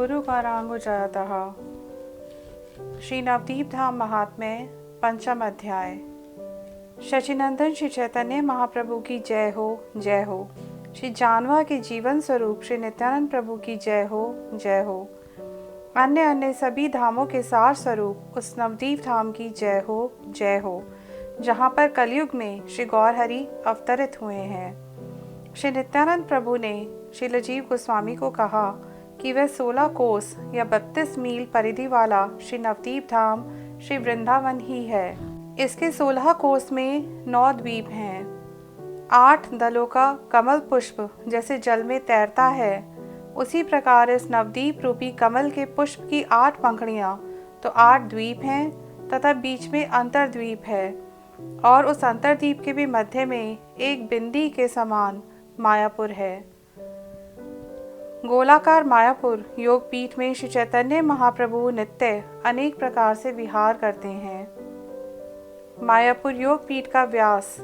गुरु गौरांग जयतः। श्री नवदीप धाम महात्म्य पंचम अध्याय। शचीनंदन श्री चैतन्य महाप्रभु की जय हो, जय हो। श्री जानवा के जीवन स्वरूप श्री नित्यानंद प्रभु की जय हो, जय हो। अन्य अन्य सभी धामों के सार स्वरूप उस नवदीप धाम की जय हो, जय हो, जहाँ पर कलयुग में श्री गौर हरि अवतरित हुए हैं। श्री नित्यानंद प्रभु ने श्री लजीव गोस्वामी को कहा कि वह 16 कोस या 32 मील परिधि वाला श्री नवदीप धाम श्री वृंदावन ही है। इसके 16 कोस में 9 द्वीप हैं। 8 दलों का कमल पुष्प जैसे जल में तैरता है, उसी प्रकार इस नवदीप रूपी कमल के पुष्प की 8 पंखुड़ियाँ तो 8 द्वीप हैं तथा बीच में अंतर्द्वीप है, और उस अंतर्द्वीप के भी मध्य में एक बिंदी के समान मायापुर है। गोलाकार मायापुर योग पीठ में श्री चैतन्य महाप्रभु नित्य अनेक प्रकार से विहार करते हैं। मायापुर योग पीठ का व्यास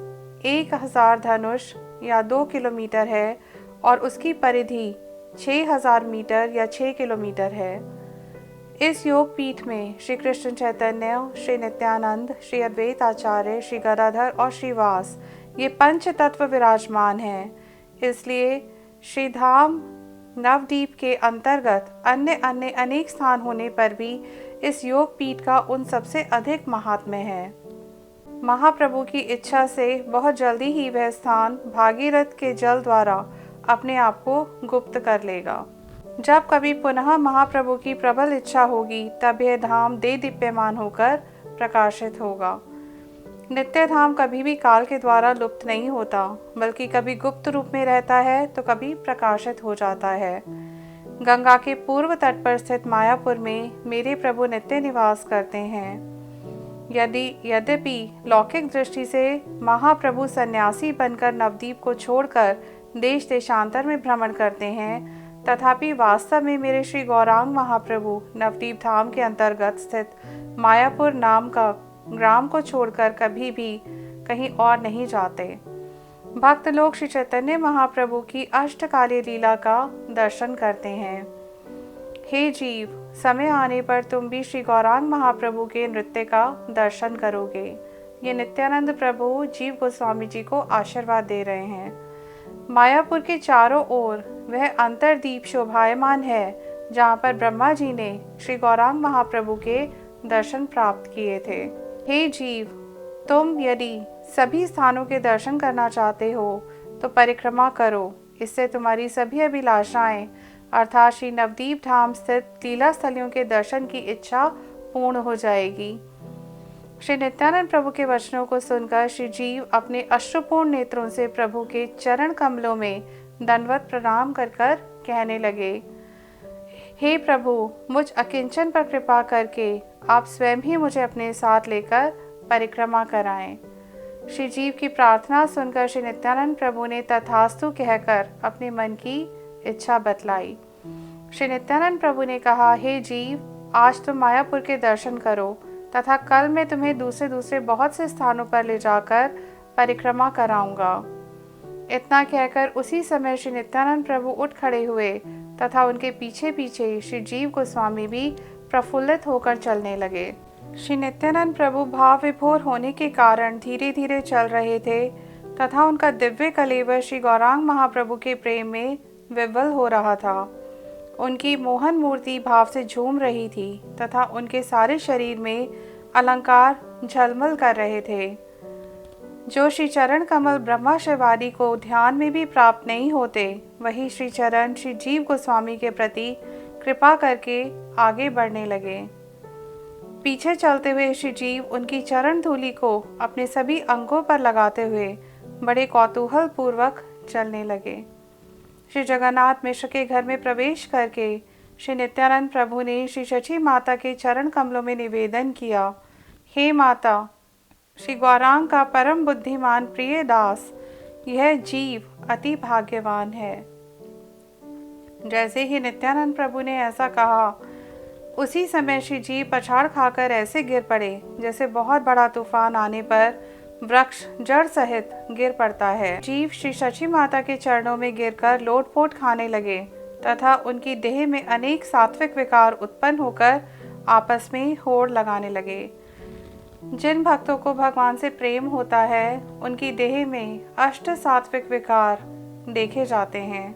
1000 धनुष या 2 किलोमीटर है और उसकी परिधि 6000 मीटर या 6 किलोमीटर है। इस योग पीठ में श्री कृष्ण चैतन्य, श्री नित्यानंद, श्री अद्वैत आचार्य, श्री गदाधर और श्रीवास ये पंच तत्व विराजमान हैं। इसलिए श्री धाम नवदीप के अंतर्गत अन्य अन्य अनेक स्थान होने पर भी इस योग पीठ का उन सबसे अधिक महात्म्य है। महाप्रभु की इच्छा से बहुत जल्दी ही वह स्थान भागीरथ के जल द्वारा अपने आप को गुप्त कर लेगा। जब कभी पुनः महाप्रभु की प्रबल इच्छा होगी तब यह धाम दे दीप्यमान होकर प्रकाशित होगा। नित्य धाम कभी भी काल के द्वारा लुप्त नहीं होता, बल्कि कभी गुप्त रूप में रहता है तो कभी प्रकाशित हो जाता है। गंगा के पूर्व तट पर स्थित मायापुर में मेरे प्रभु नित्य निवास करते हैं। यद्यपि लौकिक दृष्टि से महाप्रभु सन्यासी बनकर नवदीप को छोड़कर देश देशांतर में भ्रमण करते हैं, तथापि वास्तव में मेरे श्री गौरांग महाप्रभु नवदीप धाम के अंतर्गत स्थित मायापुर नाम का ग्राम को छोड़कर कभी भी कहीं और नहीं जाते। भक्त लोग श्री चैतन्य महाप्रभु की अष्टकालीय लीला का दर्शन करते हैं। हे जीव, समय आने पर तुम भी श्री गौरांग महाप्रभु के नृत्य का दर्शन करोगे। ये नित्यानंद प्रभु जीव गोस्वामी जी को आशीर्वाद दे रहे हैं। मायापुर के चारों ओर वह अंतर्दीप शोभायमान है जहाँ पर ब्रह्मा जी ने श्री गौरांग महाप्रभु के दर्शन प्राप्त किए थे। हे जीव, तुम यदि सभी स्थानों के दर्शन करना चाहते हो तो परिक्रमा करो। इससे तुम्हारी सभी अभिलाषाएं अर्थात श्री नवदीप धाम स्थित लीला स्थलियों के दर्शन की इच्छा पूर्ण हो जाएगी। श्री नित्यानंद प्रभु के वचनों को सुनकर श्री जीव अपने अश्रुपूर्ण नेत्रों से प्रभु के चरण कमलों में दंडवत प्रणाम कर कर कहने लगे, हे प्रभु, मुझ अकिंचन पर कृपा करके आप स्वयं ही मुझे अपने साथ लेकर परिक्रमा कराएं। श्री जीव की प्रार्थना सुनकर श्री नित्यानंद प्रभु ने तथास्तु कहकर अपने मन की इच्छा बतलाई। श्री नित्यानंद प्रभु ने कहा, हे जीव, आज तुम मायापुर के दर्शन करो तथा कल मैं तुम्हें दूसरे बहुत से स्थानों पर ले जाकर परिक्रमा कराऊंगा। इतना कहकर उसी समय श्री नित्यानंद प्रभु उठ खड़े हुए तथा उनके पीछे पीछे श्री जीव गोस्वामी भी प्रफुल्लित होकर चलने लगे। श्री नित्यानंद प्रभु भाव विभोर होने के कारण धीरे धीरे चल रहे थे तथा उनका दिव्य कलेवर श्री गौरांग महाप्रभु के प्रेम में विह्वल हो रहा था। उनकी मोहन मूर्ति भाव से झूम रही थी तथा उनके सारे शरीर में अलंकार झलमल कर रहे थे। जो श्री चरण कमल ब्रह्मा शिवादि को ध्यान में भी प्राप्त नहीं होते, वही श्री चरण श्री जीव गोस्वामी के प्रति कृपा करके आगे बढ़ने लगे। पीछे चलते हुए श्री जीव उनकी चरण धूलि को अपने सभी अंगों पर लगाते हुए बड़े कौतूहल पूर्वक चलने लगे। श्री जगन्नाथ मिश्र के घर में प्रवेश करके श्री नित्यानंद प्रभु ने श्री शची माता के चरण कमलों में निवेदन किया, हे माता, श्री गौरांग का परम बुद्धिमान प्रिय दास, यह जीव अति भाग्यवान है। जैसे ही नित्यानंद प्रभु ने ऐसा कहा, उसी समय श्री जीव पछाड़ खाकर ऐसे गिर पड़े जैसे बहुत बड़ा तूफान आने पर वृक्ष जड़ सहित गिर पड़ता है। जीव श्री शची माता के चरणों में गिरकर लोटपोट खाने लगे तथा उनकी देह में अनेक सात्विक विकार उत्पन्न होकर आपस में होड़ लगाने लगे। जिन भक्तों को भगवान से प्रेम होता है उनकी देह में अष्ट सात्विक विकार देखे जाते हैं,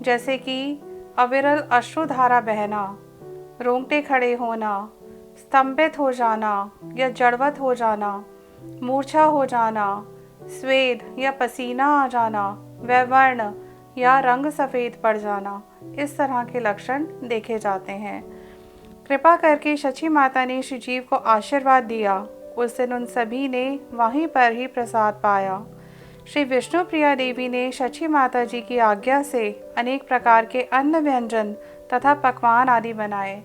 जैसे कि अविरल अश्रुधारा बहना, रोंगटे खड़े होना, स्तंभित हो जाना या जड़वत हो जाना, मूर्छा हो जाना, स्वेद या पसीना आ जाना, वैवर्ण या रंग सफ़ेद पड़ जाना, इस तरह के लक्षण देखे जाते हैं। कृपा करके शची माता ने श्री जीव को आशीर्वाद दिया। उस दिन उन सभी ने वहीं पर ही प्रसाद पाया। श्री विष्णु प्रिया देवी ने शची माता जी की आज्ञा से अनेक प्रकार के अन्न व्यंजन तथा पकवान आदि बनाए।